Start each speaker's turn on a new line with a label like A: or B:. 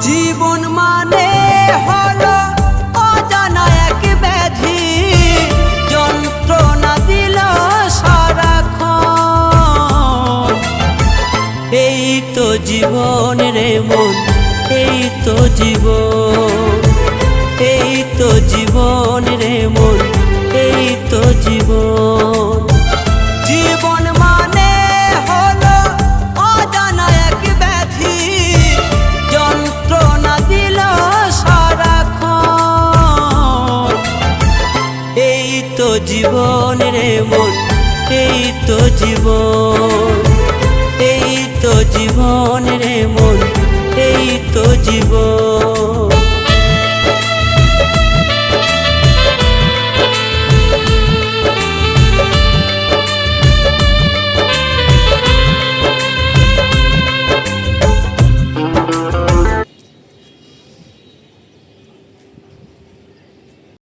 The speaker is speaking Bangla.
A: জীবন মানে হলো অজানা এক ব্যাধি, যন্ত্রণা দিল সারাক্ষণ। এই তো জীবন রে মন, এই তো জীবন, এই তো জীবন রে মন, এই তো জীবন। জীবন মানে হলো অজানা এক ব্যাধি, যন্ত্রণা দিল সারাক্ষণ। এই তো জীবন রে মন, এই তো জীবন, এই তো জীবন রে মন, এই তো জীবন।